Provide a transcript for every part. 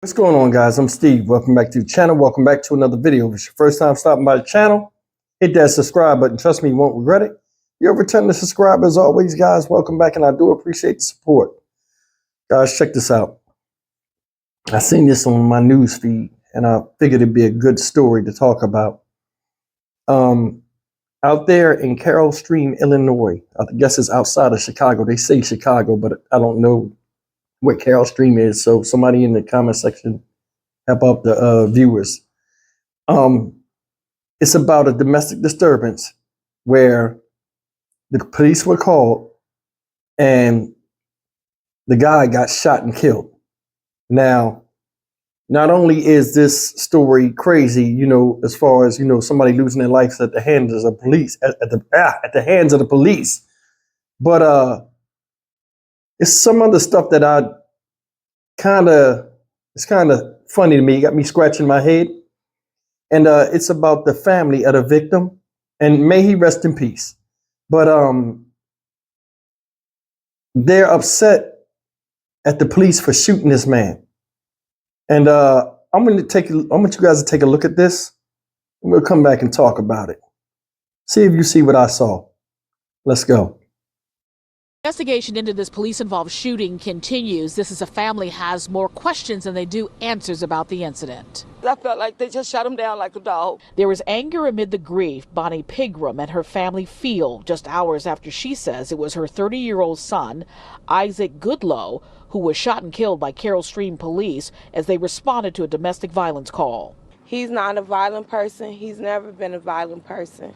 What's going on, guys? I'm Steve. Welcome back to the channel. Welcome back to another video. If it's your first time stopping by the channel, hit that subscribe button. Trust me, you won't regret it. You're returning to subscribe as always, guys. Welcome back, and I do appreciate the support. Guys, check this out. I seen this on my news feed, and I figured it'd be a good story to talk about. Out there in Carroll Stream, Illinois, I guess it's outside of Chicago. They say Chicago, but I don't know what Carroll Stream is. So somebody in the comment section help out the viewers. It's about a domestic disturbance where the police were called and the guy got shot and killed. Now, not only is this story crazy, as far as, somebody losing their lives at the hands of the police, at the hands of the police, but it's some other stuff that it's kind of funny to me. It got me scratching my head. And it's about the family of the victim, and may he rest in peace. But they're upset at the police for shooting this man. And I want you guys to take a look at this, and we'll come back and talk about it. See if you see what I saw. Let's go. Investigation into this police-involved shooting continues. This is a family has more questions than they do answers about the incident. I felt like they just shot him down like a dog. There is anger amid the grief Bonnie Pigram and her family feel just hours after she says it was her 30-year-old son, Isaac Goodlow, who was shot and killed by Carroll Stream police as they responded to a domestic violence call. He's not a violent person. He's never been a violent person.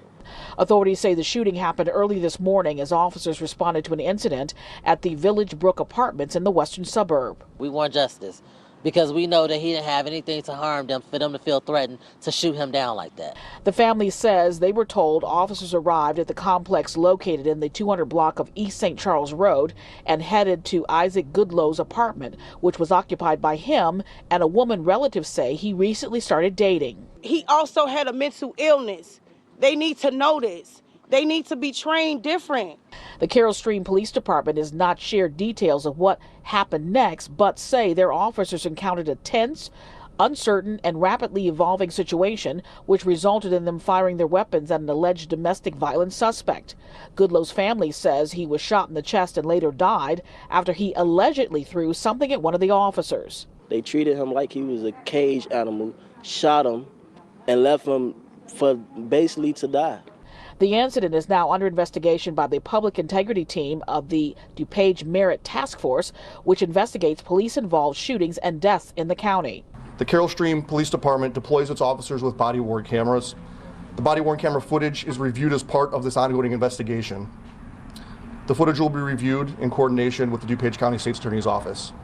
Authorities say the shooting happened early this morning as officers responded to an incident at the Village Brook Apartments in the western suburb. We want justice because we know that he didn't have anything to harm them for them to feel threatened to shoot him down like that. The family says they were told officers arrived at the complex located in the 200 block of East St. Charles Road and headed to Isaac Goodlow's apartment, which was occupied by him and a woman relatives say he recently started dating. He also had a mental illness. They need to know this. They need to be trained different. The Carroll Stream Police Department has not shared details of what happened next, but say their officers encountered a tense, uncertain, and rapidly evolving situation, which resulted in them firing their weapons at an alleged domestic violence suspect. Goodlow's family says he was shot in the chest and later died after he allegedly threw something at one of the officers. They treated him like he was a cage animal, shot him, and left him for basically to die. The incident is now under investigation by the Public Integrity Team of the DuPage Merit Task Force, which investigates police-involved shootings and deaths in the county. The Carroll Stream Police Department deploys its officers with body-worn cameras. The body-worn camera footage is reviewed as part of this ongoing investigation. The footage will be reviewed in coordination with the DuPage County State's Attorney's Office.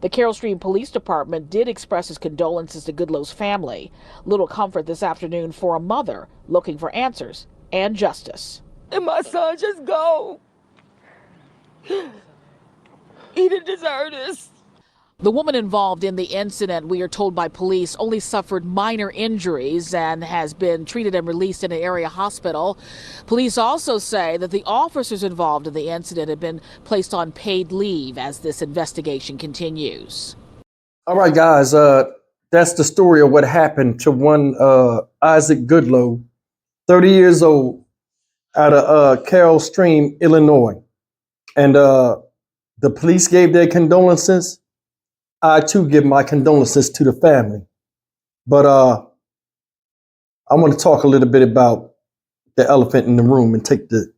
The Carroll Stream Police Department did express its condolences to Goodlow's family. Little comfort this afternoon for a mother looking for answers and justice. And my son just go. He didn't deserve this. The woman involved in the incident, we are told by police, only suffered minor injuries and has been treated and released in an area hospital. Police also say that the officers involved in the incident have been placed on paid leave as this investigation continues. All right, guys, that's the story of what happened to one Isaac Goodlow, 30 years old, out of Carroll Stream, Illinois. And the police gave their condolences. I too give my condolences to the family. But I want to talk a little bit about the elephant in the room and take the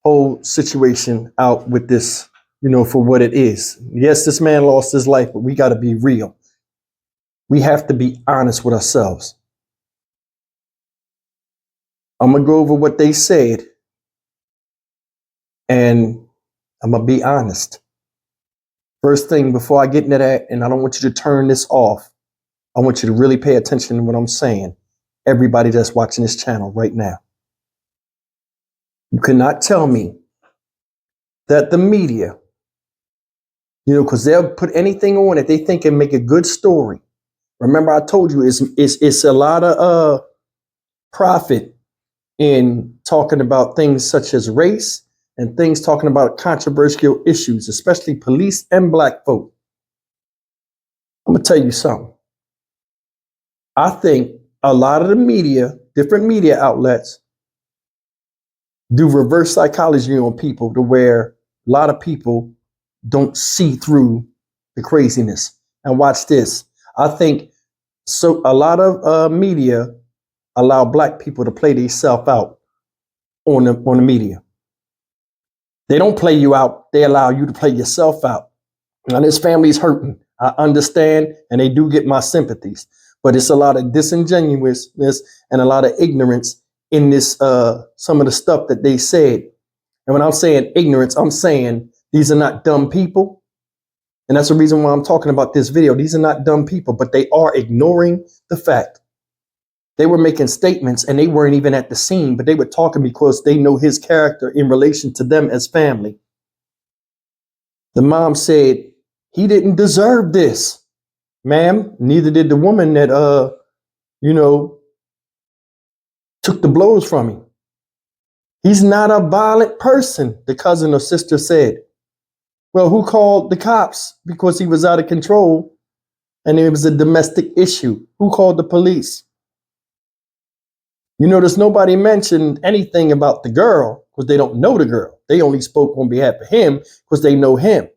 whole situation out with this, for what it is. Yes, this man lost his life, but we got to be real. We have to be honest with ourselves. I'm going to go over what they said, and I'm going to be honest. First thing, before I get into that, and I don't want you to turn this off, I want you to really pay attention to what I'm saying. Everybody that's watching this channel right now. You cannot tell me that the media, because they'll put anything on it they think can make a good story. Remember, I told you it's a lot of profit in talking about things such as race and things talking about controversial issues, especially police and black folk. going to tell you something. I think a lot of the media, different media outlets, do reverse psychology on people to where a lot of people don't see through the craziness. And watch this. I think so. A lot of media allow black people to play themselves out on the media. They don't play you out. They allow you to play yourself out. Now this family's hurting. I understand, and they do get my sympathies. But it's a lot of disingenuousness and a lot of ignorance in this, some of the stuff that they said. And when I'm saying ignorance, I'm saying these are not dumb people. And that's the reason why I'm talking about this video. These are not dumb people, but they are ignoring the fact. They were making statements and they weren't even at the scene, but they were talking because they know his character in relation to them as family. The mom said, he didn't deserve this. Ma'am, neither did the woman that, took the blows from him. He's not a violent person, the cousin or sister said. Well, who called the cops? Because he was out of control and it was a domestic issue. Who called the police? You notice nobody mentioned anything about the girl because they don't know the girl. They only spoke on behalf of him because they know him.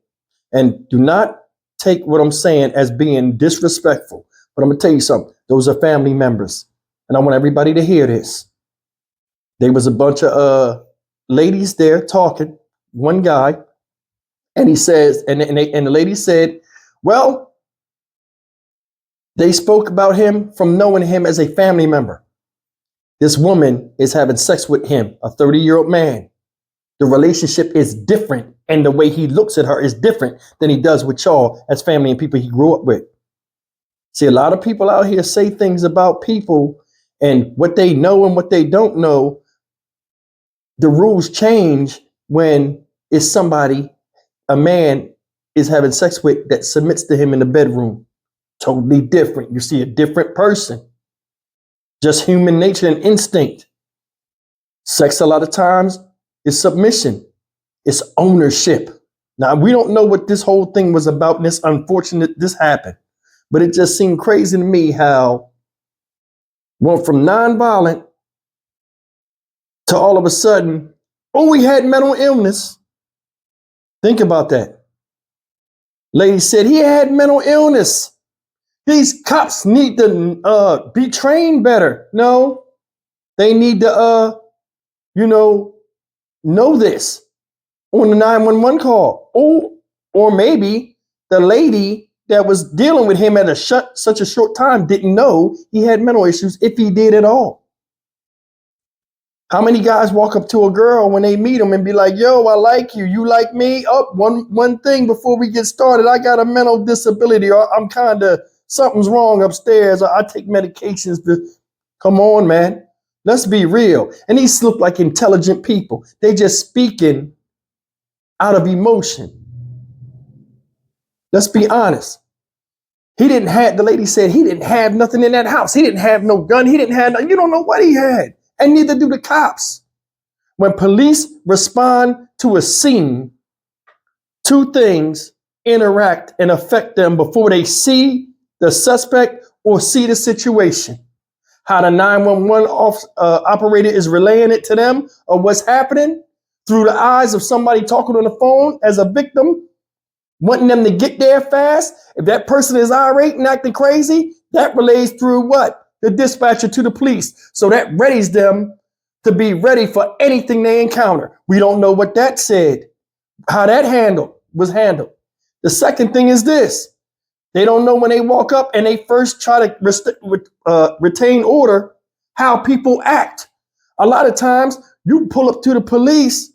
And do not take what I'm saying as being disrespectful. But I'm going to tell you something. Those are family members. And I want everybody to hear this. There was a bunch of ladies there talking, one guy, and he says, and the lady said, well, they spoke about him from knowing him as a family member. This woman is having sex with him, a 30-year-old man. The relationship is different, and the way he looks at her is different than he does with y'all as family and people he grew up with. See, a lot of people out here say things about people and what they know and what they don't know. The rules change when it's somebody, a man is having sex with that submits to him in the bedroom. Totally different. You see a different person. Just human nature and instinct. Sex a lot of times is submission. It's ownership. Now, we don't know what this whole thing was about, and it's unfortunate this happened. But it just seemed crazy to me how went from nonviolent to all of a sudden, oh, we had mental illness. Think about that. Lady said he had mental illness. These cops need to be trained better. No, they need to, know this on the 911 call. Or maybe the lady that was dealing with him at such a short time didn't know he had mental issues, if he did at all. How many guys walk up to a girl when they meet him and be like, yo, I like you. You like me? Oh, one thing before we get started, I got a mental disability, or I'm something's wrong upstairs, or I take medications. Come on, man. Let's be real. And these look like intelligent people. They just speaking out of emotion. Let's be honest. The lady said he didn't have nothing in that house. He didn't have no gun. He didn't have, you don't know what he had. And neither do the cops. When police respond to a scene, two things interact and affect them before they see the suspect or see the situation. How the 911 operator is relaying it to them or what's happening through the eyes of somebody talking on the phone as a victim, wanting them to get there fast. If that person is irate and acting crazy, that relays through what? The dispatcher to the police. So that readies them to be ready for anything they encounter. We don't know what that said, how that was handled. The second thing is this. They don't know when they walk up and they first try to retain order, how people act. A lot of times you pull up to the police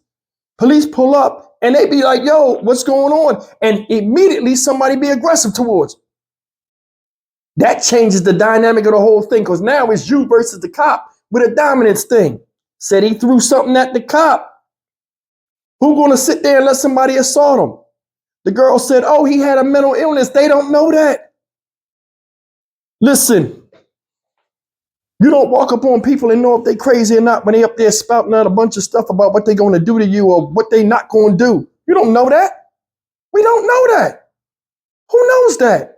pull up and they be like, yo, what's going on? And immediately somebody be aggressive towards. That changes the dynamic of the whole thing, because now it's you versus the cop with a dominance thing. Said he threw something at the cop. Who gonna sit there and let somebody assault him? The girl said, oh, he had a mental illness. They don't know that. Listen, you don't walk up on people and know if they crazy or not when they up there spouting out a bunch of stuff about what they're gonna do to you or what they not gonna do. You don't know that. We don't know that. Who knows that?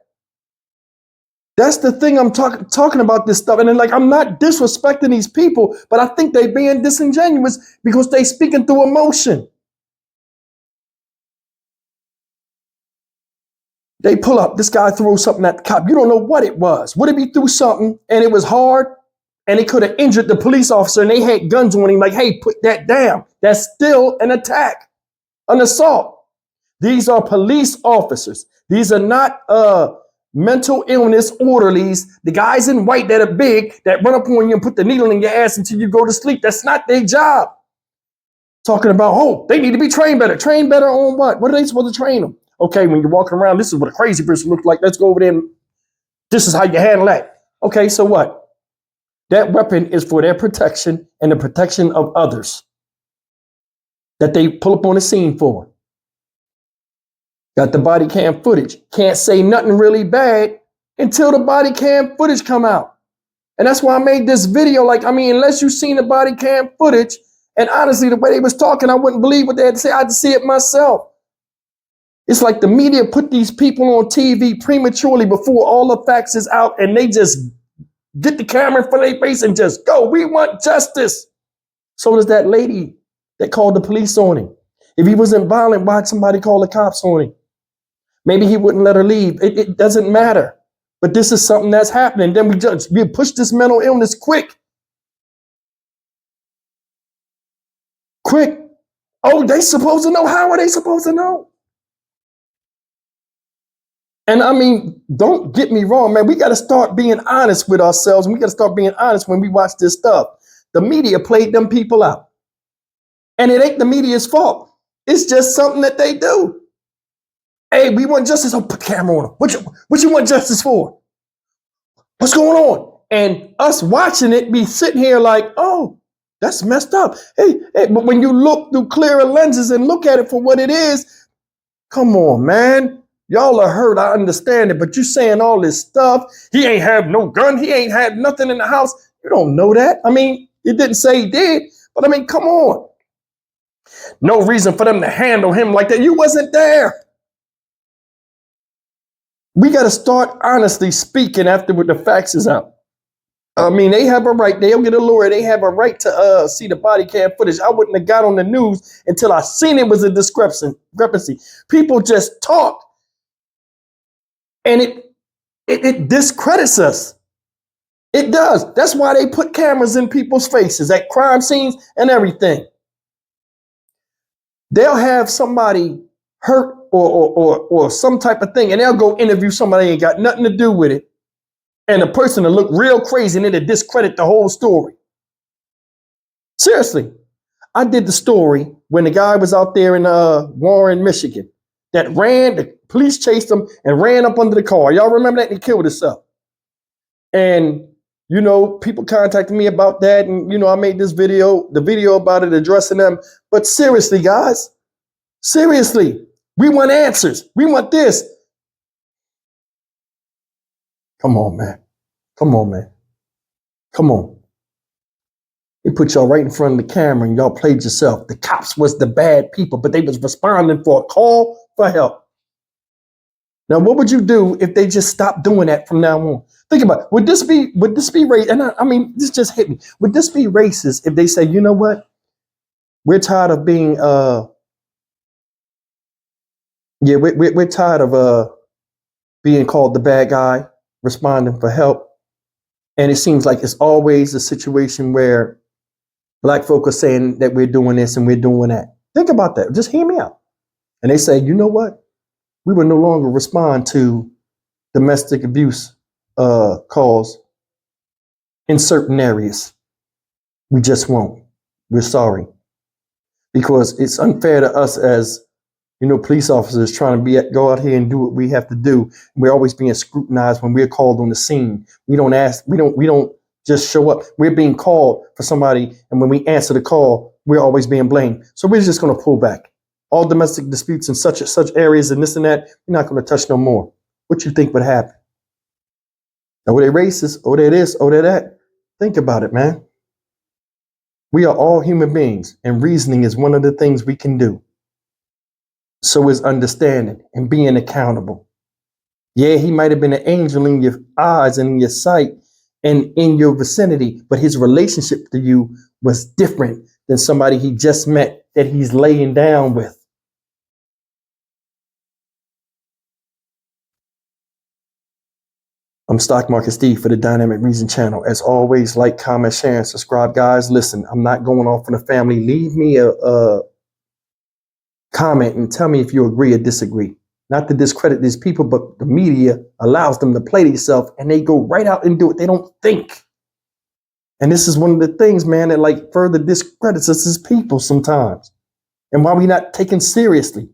That's the thing I'm talking about this stuff. And then, like, I'm not disrespecting these people, but I think they being disingenuous because they speaking through emotion. They pull up, this guy throws something at the cop. You don't know what it was. What if he threw something and it was hard and it could have injured the police officer and they had guns on him like, hey, put that down. That's still an attack, an assault. These are police officers. These are not mental illness orderlies, the guys in white that are big, that run up on you and put the needle in your ass until you go to sleep. That's not their job. Talking about, oh, they need to be trained better. Trained better on what? What are they supposed to train them? Okay, when you're walking around, this is what a crazy person looks like. Let's go over there and this is how you handle that. Okay, so what? That weapon is for their protection and the protection of others that they pull up on the scene for. Got the body cam footage. Can't say nothing really bad until the body cam footage come out. And that's why I made this video. Like, I mean, unless you've seen the body cam footage, and honestly, the way they was talking, I wouldn't believe what they had to say. I had to see it myself. It's like the media put these people on TV prematurely before all the facts is out, and they just get the camera in front of their face and just go, we want justice. So does that lady that called the police on him. If he wasn't violent, why'd somebody call the cops on him? Maybe he wouldn't let her leave. It doesn't matter. But this is something that's happening. Then we push this mental illness quick. Quick. Oh, they supposed to know. How are they supposed to know? And I mean, don't get me wrong, man. We got to start being honest with ourselves. And we got to start being honest when we watch this stuff. The media played them people out. And it ain't the media's fault. It's just something that they do. Hey, we want justice. Oh, put the camera on them. What you want justice for? What's going on? And us watching it, be sitting here like, oh, that's messed up. Hey, but when you look through clearer lenses and look at it for what it is, come on, man. Y'all are hurt. I understand it. But you saying all this stuff. He ain't have no gun. He ain't had nothing in the house. You don't know that. I mean, it didn't say he did. But I mean, come on. No reason for them to handle him like that. You wasn't there. We got to start honestly speaking after the facts is out. I mean, they have a right. They'll get a lawyer. They have a right to see the body cam footage. I wouldn't have got on the news until I seen it was a discrepancy. People just talk, and it discredits us. It does. That's why they put cameras in people's faces at crime scenes and everything. They'll have somebody hurt or some type of thing, and they'll go interview somebody that ain't got nothing to do with it. And the person will look real crazy and it'll discredit the whole story. Seriously. I did the story when the guy was out there in Warren, Michigan, that the police chased him and ran up under the car. Y'all remember that? And he killed himself. And, you know, people contacted me about that. And, you know, I made the video about it, addressing them. But seriously, guys, seriously, we want answers. We want this. Come on, man. Come on, man. Come on. He put y'all right in front of the camera and y'all played yourself. The cops was the bad people, but they was responding for a call for help. Now, what would you do if they just stopped doing that from now on? Think about it. Would this be racist? And I mean, this just hit me. Would this be racist if they say, you know what? We're tired of being, we're tired of being called the bad guy, responding for help. And it seems like it's always a situation where black folk are saying that we're doing this and we're doing that. Think about that. Just hear me out. And they say, you know what? We will no longer respond to domestic abuse calls in certain areas. We just won't. We're sorry. Because it's unfair to us as, you know, police officers trying to go out here and do what we have to do. We're always being scrutinized when we're called on the scene. We don't just show up. We're being called for somebody, and when we answer the call, we're always being blamed. So we're just going to pull back. All domestic disputes in such areas and this and that, we're not going to touch no more. What you think would happen? Oh, they racist. Oh, they're this. Oh, they're that. Think about it, man. We are all human beings, and reasoning is one of the things we can do. So is understanding and being accountable. Yeah, he might have been an angel in your eyes and in your sight and in your vicinity, but his relationship to you was different than somebody he just met that he's laying down with. I'm Stock Market Steve for the Dynamic Reason channel. As always, like, comment, share, and subscribe, guys. Listen, I'm not going off on the family. Leave me a comment and tell me if you agree or disagree. Not to discredit these people, but the media allows them to play themselves and they go right out and do it. They don't think. And this is one of the things, man, that like further discredits us as people sometimes. And why we not taken seriously.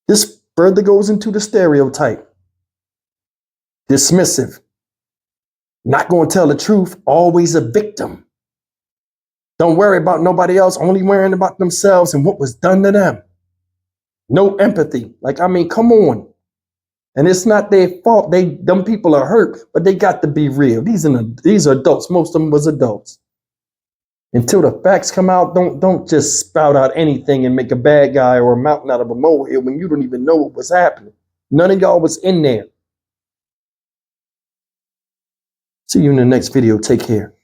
This further goes into the stereotype. Dismissive. Not going to tell the truth, always a victim. Don't worry about nobody else, only worrying about themselves and what was done to them. No empathy. Like, I mean, come on. And it's not their fault. Them people are hurt, but they got to be real. These are adults. Most of them was adults. Until the facts come out, don't just spout out anything and make a bad guy or a mountain out of a molehill when you don't even know what was happening. None of y'all was in there. See you in the next video. Take care.